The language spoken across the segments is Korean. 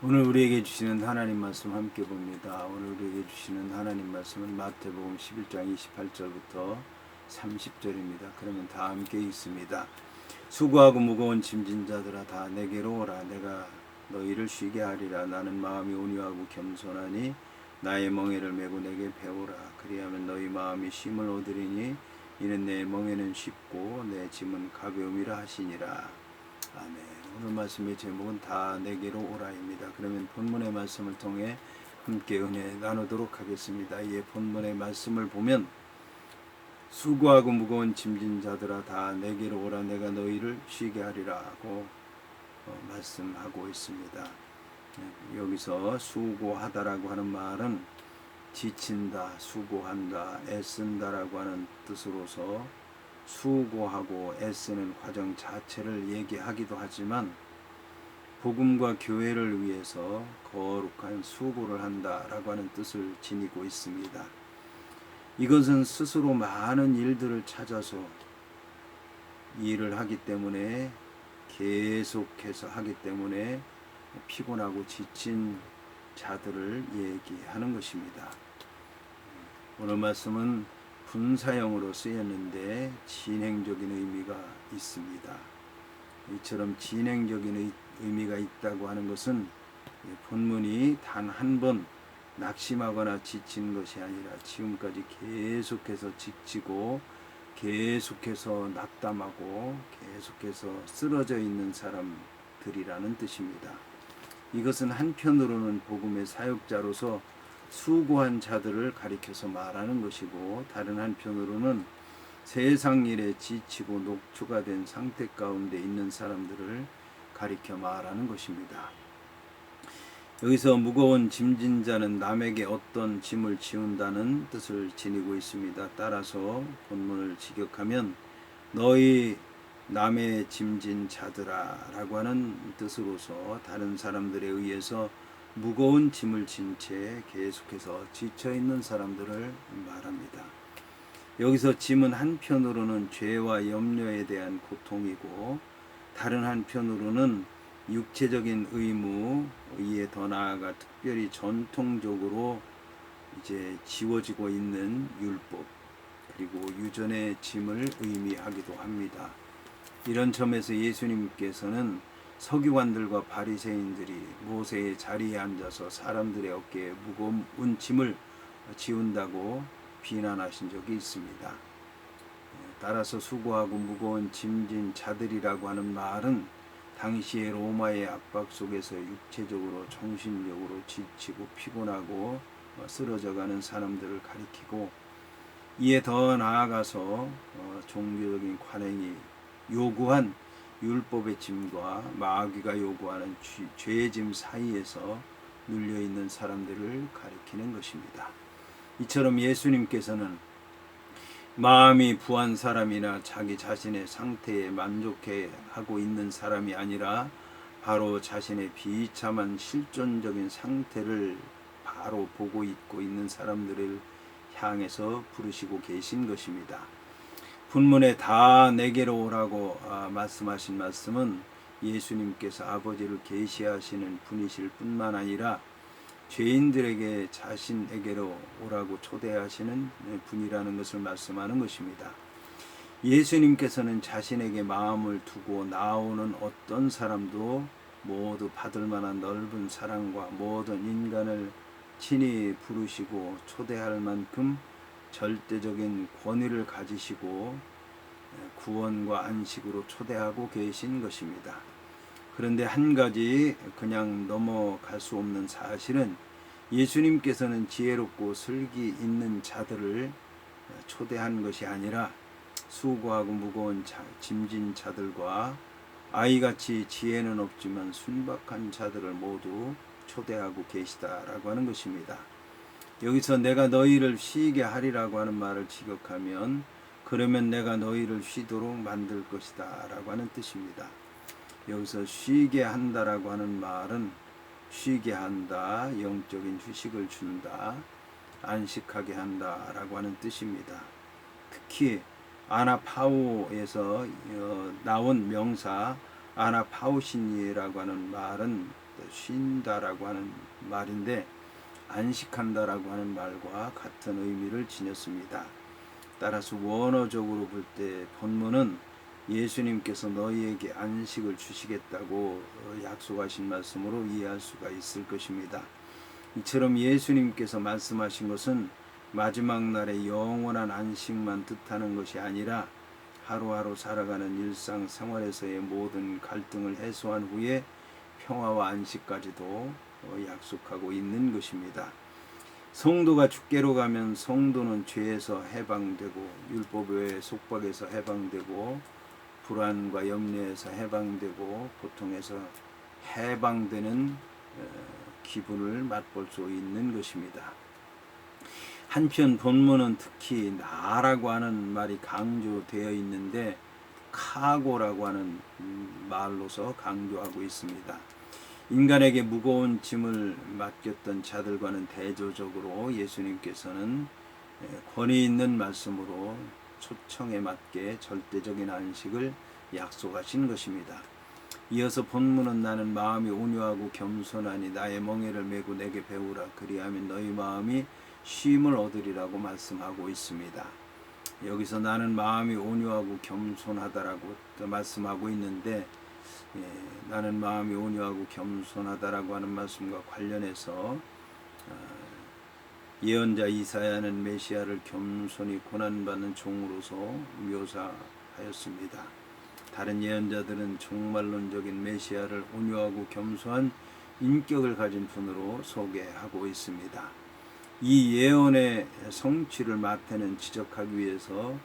오늘 우리에게 주시는 하나님 말씀 함께 봅니다. 오늘 우리에게 주시는 하나님 말씀은 마태복음 11장 28절부터 30절입니다. 그러면 다 함께 읽습니다. 수고하고 무거운 짐진 자들아 다 내게로 오라. 내가 너희를 쉬게 하리라. 나는 마음이 온유하고 겸손하니 나의 멍에를 메고 내게 배우라. 그리하면 너희 마음이 쉼을 얻으리니 이는 내 멍에는 쉽고 내 짐은 가벼움이라 하시니라. 아멘. 오늘 말씀의 제목은 다 내게로 오라입니다. 그러면 본문의 말씀을 통해 함께 은혜 나누도록 하겠습니다. 이 본문의 말씀을 보면 수고하고 무거운 짐진 자들아 다 내게로 오라. 내가 너희를 쉬게 하리라고 말씀하고 있습니다. 여기서 수고하다라고 하는 말은 지친다, 수고한다, 애쓴다라고 하는 뜻으로서 수고하고 애쓰는 과정 자체를 얘기하기도 하지만 복음과 교회를 위해서 거룩한 수고를 한다라고 하는 뜻을 지니고 있습니다. 이것은 스스로 많은 일들을 찾아서 일을 하기 때문에 계속해서 하기 때문에 피곤하고 지친 자들을 얘기하는 것입니다. 오늘 말씀은 분사형으로 쓰였는데 진행적인 의미가 있습니다. 이처럼 진행적인 의미가 있다고 하는 것은 본문이 단 한 번 낙심하거나 지친 것이 아니라 지금까지 계속해서 지치고 계속해서 낙담하고 계속해서 쓰러져 있는 사람들이라는 뜻입니다. 이것은 한편으로는 복음의 사역자로서 수고한 자들을 가리켜서 말하는 것이고, 다른 한편으로는 세상 일에 지치고 녹초가 된 상태 가운데 있는 사람들을 가리켜 말하는 것입니다. 여기서 무거운 짐진 자는 남에게 어떤 짐을 지운다는 뜻을 지니고 있습니다. 따라서 본문을 직역하면 너희 남의 짐진 자들아 라고 하는 뜻으로서 다른 사람들에 의해서 무거운 짐을 진 채 계속해서 지쳐있는 사람들을 말합니다. 여기서 짐은 한편으로는 죄와 염려에 대한 고통이고, 다른 한편으로는 육체적인 의무, 이에 더 나아가 특별히 전통적으로 이제 지워지고 있는 율법, 그리고 유전의 짐을 의미하기도 합니다. 이런 점에서 예수님께서는 서기관들과 바리새인들이 모세의 자리에 앉아서 사람들의 어깨에 무거운 짐을 지운다고 비난하신 적이 있습니다. 따라서 수고하고 무거운 짐진 자들이라고 하는 말은 당시의 로마의 압박 속에서 육체적으로 정신적으로 지치고 피곤하고 쓰러져가는 사람들을 가리키고, 이에 더 나아가서 종교적인 관행이 요구한 율법의 짐과 마귀가 요구하는 죄의 짐 사이에서 눌려있는 사람들을 가리키는 것입니다. 이처럼 예수님께서는 마음이 부한 사람이나 자기 자신의 상태에 만족해하고 있는 사람이 아니라 바로 자신의 비참한 실존적인 상태를 바로 보고 있고 있는 사람들을 향해서 부르시고 계신 것입니다. 본문에 다 내게로 오라고 말씀하신 말씀은 예수님께서 아버지를 계시하시는 분이실 뿐만 아니라 죄인들에게 자신에게로 오라고 초대하시는 분이라는 것을 말씀하는 것입니다. 예수님께서는 자신에게 마음을 두고 나오는 어떤 사람도 모두 받을 만한 넓은 사랑과 모든 인간을 친히 부르시고 초대할 만큼 절대적인 권위를 가지시고 구원과 안식으로 초대하고 계신 것입니다. 그런데 한 가지 그냥 넘어갈 수 없는 사실은 예수님께서는 지혜롭고 슬기 있는 자들을 초대한 것이 아니라 수고하고 무거운 짐진 자들과 아이같이 지혜는 없지만 순박한 자들을 모두 초대하고 계시다라고 하는 것입니다. 여기서 내가 너희를 쉬게 하리라고 하는 말을 직역하면 그러면 내가 너희를 쉬도록 만들 것이다 라고 하는 뜻입니다. 여기서 쉬게 한다라고 하는 말은 쉬게 한다, 영적인 휴식을 준다, 안식하게 한다라고 하는 뜻입니다. 특히 아나파우에서 나온 명사 아나파우시니라고 하는 말은 쉰다라고 하는 말인데 안식한다라고 하는 말과 같은 의미를 지녔습니다. 따라서 원어적으로 볼 때 본문은 예수님께서 너희에게 안식을 주시겠다고 약속하신 말씀으로 이해할 수가 있을 것입니다. 이처럼 예수님께서 말씀하신 것은 마지막 날의 영원한 안식만 뜻하는 것이 아니라 하루하루 살아가는 일상생활에서의 모든 갈등을 해소한 후에 평화와 안식까지도 약속하고 있는 것입니다. 성도가 주께로 가면 성도는 죄에서 해방되고 율법의 속박에서 해방되고 불안과 염려에서 해방되고 고통에서 해방되는 기분을 맛볼 수 있는 것입니다. 한편 본문은 특히 나라고 하는 말이 강조되어 있는데 카고라고 하는 말로서 강조하고 있습니다. 인간에게 무거운 짐을 맡겼던 자들과는 대조적으로 예수님께서는 권위 있는 말씀으로 초청에 맞게 절대적인 안식을 약속하신 것입니다. 이어서 본문은 나는 마음이 온유하고 겸손하니 나의 멍에를 메고 내게 배우라 그리하면 너희 마음이 쉼을 얻으리라고 말씀하고 있습니다. 여기서 나는 마음이 온유하고 겸손하다라고 말씀하고 있는데 나는 마음이 온유하고 겸손하다라고 하는 말씀과 관련해서 예언자 이사야는 메시아를 겸손히 고난받는 종으로서 묘사하였습니다. 다른 예언자들은 종말론적인 메시아를 온유하고 겸손한 인격을 가진 분으로 소개하고 있습니다. 이 예언의 성취를 마태는 지적하기 위해서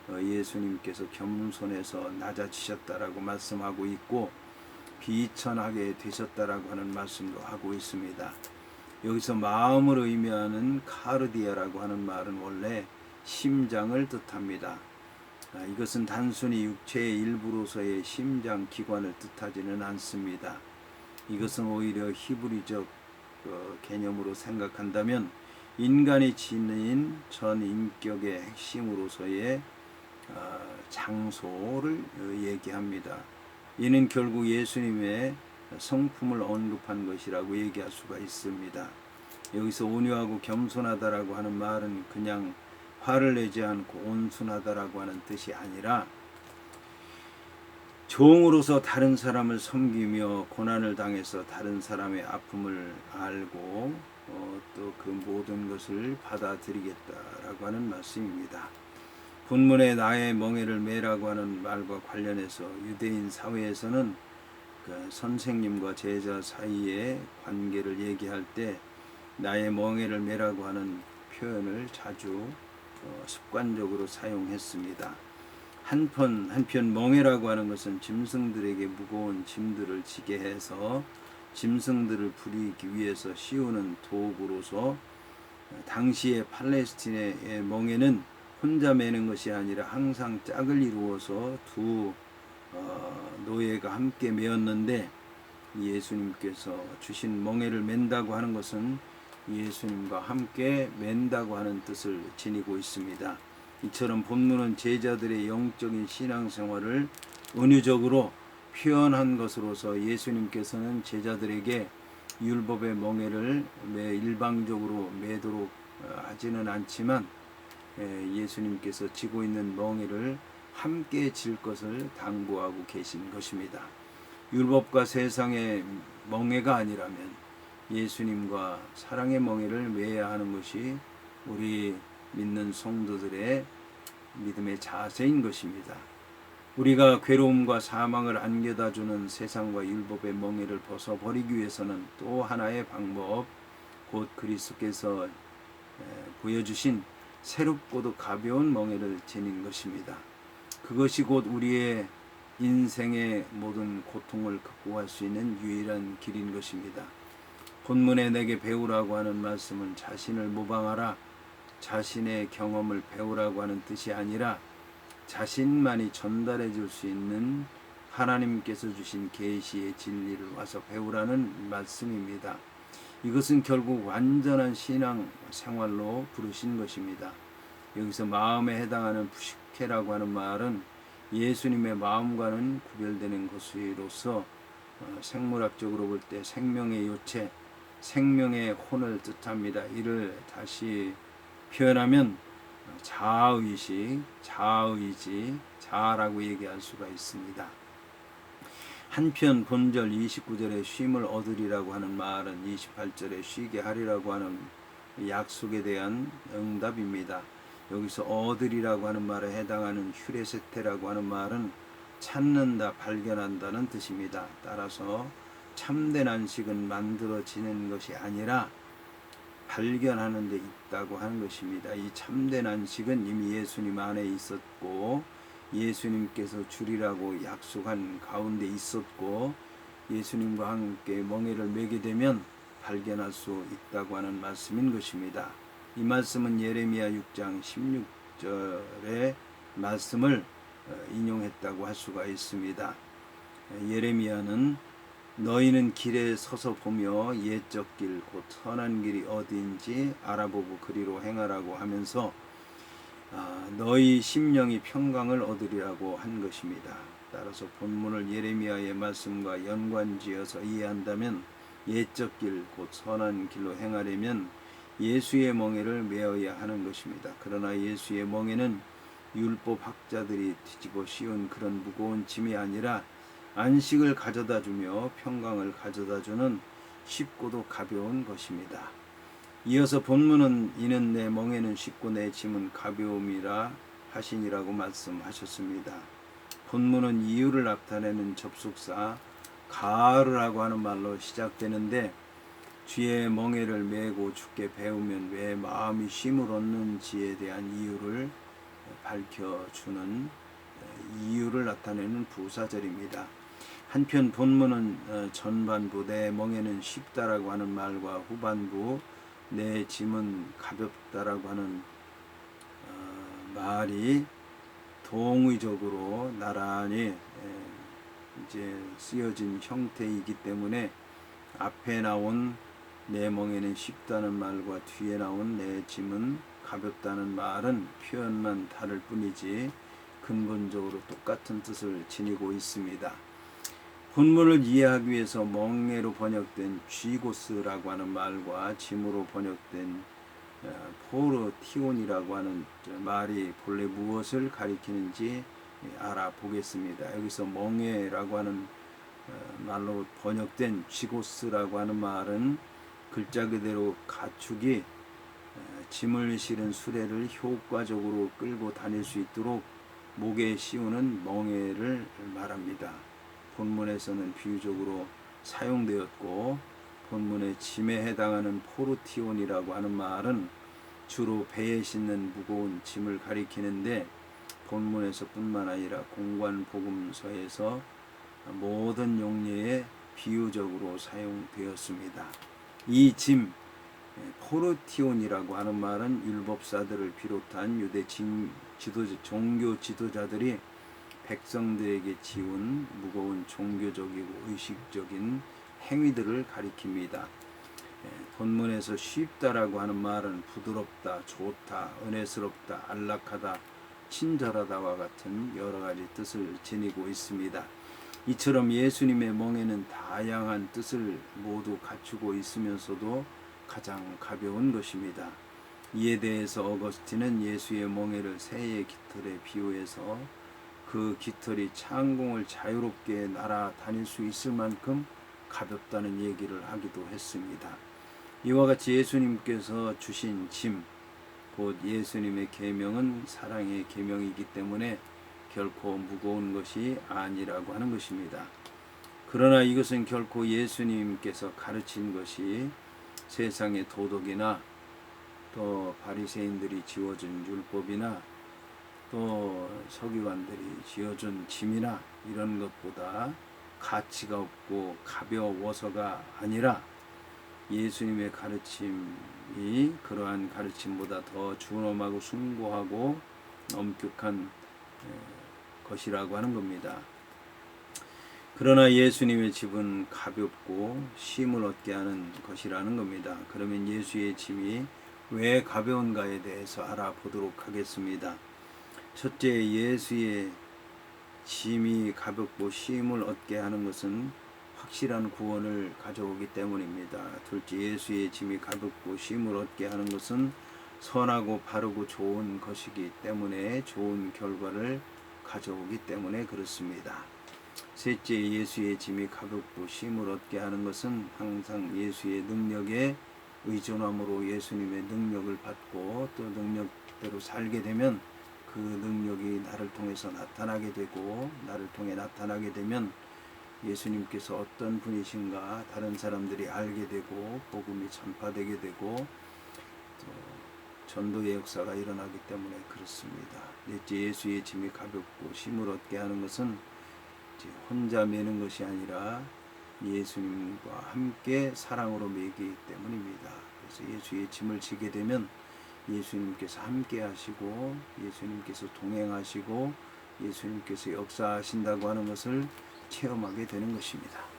예수님께서 겸손해서 낮아지셨다라고 말씀하고 있고 비천하게 되셨다라고 하는 말씀도 하고 있습니다. 여기서 마음을 의미하는 카르디아라고 하는 말은 원래 심장을 뜻합니다. 이것은 단순히 육체의 일부로서의 심장 기관을 뜻하지는 않습니다. 이것은 오히려 히브리적 개념으로 생각한다면 인간이 지닌 전 인격의 핵심으로서의 장소를 얘기합니다. 이는 결국 예수님의 성품을 언급한 것이라고 얘기할 수가 있습니다. 여기서 온유하고 겸손하다라고 하는 말은 그냥 화를 내지 않고 온순하다라고 하는 뜻이 아니라 종으로서 다른 사람을 섬기며 고난을 당해서 다른 사람의 아픔을 알고 또 그 모든 것을 받아들이겠다라고 하는 말씀입니다. 본문의 나의 멍에를 메라고 하는 말과 관련해서 유대인 사회에서는 그 선생님과 제자 사이의 관계를 얘기할 때 나의 멍에를 메라고 하는 표현을 자주 습관적으로 사용했습니다. 한편 멍에라고 하는 것은 짐승들에게 무거운 짐들을 지게 해서 짐승들을 부리기 위해서 씌우는 도구로서 당시의 팔레스틴의 멍에는 혼자 매는 것이 아니라 항상 짝을 이루어서 두 노예가 함께 매었는데 예수님께서 주신 멍에를 맨다고 하는 것은 예수님과 함께 맨다고 하는 뜻을 지니고 있습니다. 이처럼 본문은 제자들의 영적인 신앙생활을 은유적으로 표현한 것으로서 예수님께서는 제자들에게 율법의 멍에를 일방적으로 매도록 하지는 않지만 예수님께서 지고 있는 멍에를 함께 질 것을 당부하고 계신 것입니다. 율법과 세상의 멍에가 아니라면 예수님과 사랑의 멍에를 매야 하는 것이 우리 믿는 성도들의 믿음의 자세인 것입니다. 우리가 괴로움과 사망을 안겨다주는 세상과 율법의 멍에를 벗어버리기 위해서는 또 하나의 방법, 곧 그리스도께서 보여주신 새롭고도 가벼운 멍에를 지닌 것입니다. 그것이 곧 우리의 인생의 모든 고통을 극복할 수 있는 유일한 길인 것입니다. 본문에 내게 배우라고 하는 말씀은 자신을 모방하라, 자신의 경험을 배우라고 하는 뜻이 아니라 자신만이 전달해 줄 수 있는 하나님께서 주신 계시의 진리를 와서 배우라는 말씀입니다. 이것은 결국 완전한 신앙 생활로 부르신 것입니다. 여기서 마음에 해당하는 푸시케라고 하는 말은 예수님의 마음과는 구별되는 것으로서 생물학적으로 볼 때 생명의 요체, 생명의 혼을 뜻합니다. 이를 다시 표현하면 자아의식, 자아의지, 자아라고 얘기할 수가 있습니다. 한편 본절 29절에 쉼을 얻으리라고 하는 말은 28절에 쉬게 하리라고 하는 약속에 대한 응답입니다. 여기서 얻으리라고 하는 말에 해당하는 휴레세테라고 하는 말은 찾는다, 발견한다는 뜻입니다. 따라서 참된 안식은 만들어지는 것이 아니라 발견하는 데 있다고 하는 것입니다. 이 참된 안식은 이미 예수님 안에 있었고 예수님께서 주리라고 약속한 가운데 있었고 예수님과 함께 멍에를 매게 되면 발견할 수 있다고 하는 말씀인 것입니다. 이 말씀은 예레미야 6장 16절의 말씀을 인용했다고 할 수가 있습니다. 예레미야는 너희는 길에 서서 보며 옛적 길 곧 선한 길이 어디인지 알아보고 그리로 행하라고 하면서 너희 심령이 평강을 얻으리라고 한 것입니다. 따라서 본문을 예레미야의 말씀과 연관지어서 이해한다면 옛적 길 곧 선한 길로 행하려면 예수의 멍에를 메어야 하는 것입니다. 그러나 예수의 멍에는 율법 학자들이 뒤집어 씌운 그런 무거운 짐이 아니라 안식을 가져다 주며 평강을 가져다 주는 쉽고도 가벼운 것입니다. 이어서 본문은 이는 내 멍에는 쉽고 내 짐은 가벼움이라 하시니라고 말씀하셨습니다. 본문은 이유를 나타내는 접속사 가르라고 하는 말로 시작되는데 주의 멍에를 메고 주께 배우면 왜 마음이 쉼을 얻는지에 대한 이유를 밝혀주는 이유를 나타내는 부사절입니다. 한편 본문은 전반부 내 멍에는 쉽다라고 하는 말과 후반부 내 짐은 가볍다라고 하는 말이 동의적으로 나란히 이제 쓰여진 형태이기 때문에 앞에 나온 내 멍에는 쉽다는 말과 뒤에 나온 내 짐은 가볍다는 말은 표현만 다를 뿐이지 근본적으로 똑같은 뜻을 지니고 있습니다. 본문을 이해하기 위해서 멍에로 번역된 쥐고스라고 하는 말과 짐으로 번역된 포르티온이라고 하는 말이 본래 무엇을 가리키는지 알아보겠습니다. 여기서 멍에라고 하는 말로 번역된 쥐고스라고 하는 말은 글자 그대로 가축이 짐을 실은 수레를 효과적으로 끌고 다닐 수 있도록 목에 씌우는 멍에를 말합니다. 본문에서는 비유적으로 사용되었고 본문의 짐에 해당하는 포르티온이라고 하는 말은 주로 배에 싣는 무거운 짐을 가리키는데 본문에서 뿐만 아니라 공관복음서에서 모든 용례에 비유적으로 사용되었습니다. 이 짐 포르티온이라고 하는 말은 율법사들을 비롯한 유대 종교 지도자들이 백성들에게 지운 무거운 종교적이고 의식적인 행위들을 가리킵니다. 본문에서 쉽다라고 하는 말은 부드럽다, 좋다, 은혜스럽다, 안락하다, 친절하다와 같은 여러 가지 뜻을 지니고 있습니다. 이처럼 예수님의 멍에는 다양한 뜻을 모두 갖추고 있으면서도 가장 가벼운 것입니다. 이에 대해서 어거스틴은 예수의 멍에를 새의 깃털에 비유해서 그 깃털이 창공을 자유롭게 날아다닐 수 있을 만큼 가볍다는 얘기를 하기도 했습니다. 이와 같이 예수님께서 주신 짐, 곧 예수님의 계명은 사랑의 계명이기 때문에 결코 무거운 것이 아니라고 하는 것입니다. 그러나 이것은 결코 예수님께서 가르친 것이 세상의 도덕이나 또 바리새인들이 지어준 율법이나 또 서기관들이 지어준 짐이나 이런 것보다 가치가 없고 가벼워서가 아니라 예수님의 가르침이 그러한 가르침보다 더 준엄하고 숭고하고 엄격한 것이라고 하는 겁니다. 그러나 예수님의 짐은 가볍고 쉼을 얻게 하는 것이라는 겁니다. 그러면 예수의 짐이 왜 가벼운가에 대해서 알아보도록 하겠습니다. 첫째, 예수의 짐이 가볍고 쉼을 얻게 하는 것은 확실한 구원을 가져오기 때문입니다. 둘째, 예수의 짐이 가볍고 쉼을 얻게 하는 것은 선하고 바르고 좋은 것이기 때문에 좋은 결과를 가져오기 때문에 그렇습니다. 셋째, 예수의 짐이 가볍고 쉼을 얻게 하는 것은 항상 예수의 능력에 의존함으로 예수님의 능력을 받고 또 능력대로 살게 되면 그 능력이 나를 통해서 나타나게 되고 나를 통해 나타나게 되면 예수님께서 어떤 분이신가 다른 사람들이 알게 되고 복음이 전파되게 되고 또 전도의 역사가 일어나기 때문에 그렇습니다. 넷째, 예수의 짐이 가볍고 쉼을 얻게 하는 것은 혼자 매는 것이 아니라 예수님과 함께 사랑으로 매기 때문입니다. 그래서 예수의 짐을 지게 되면 예수님께서 함께 하시고 예수님께서 동행하시고 예수님께서 역사하신다고 하는 것을 체험하게 되는 것입니다.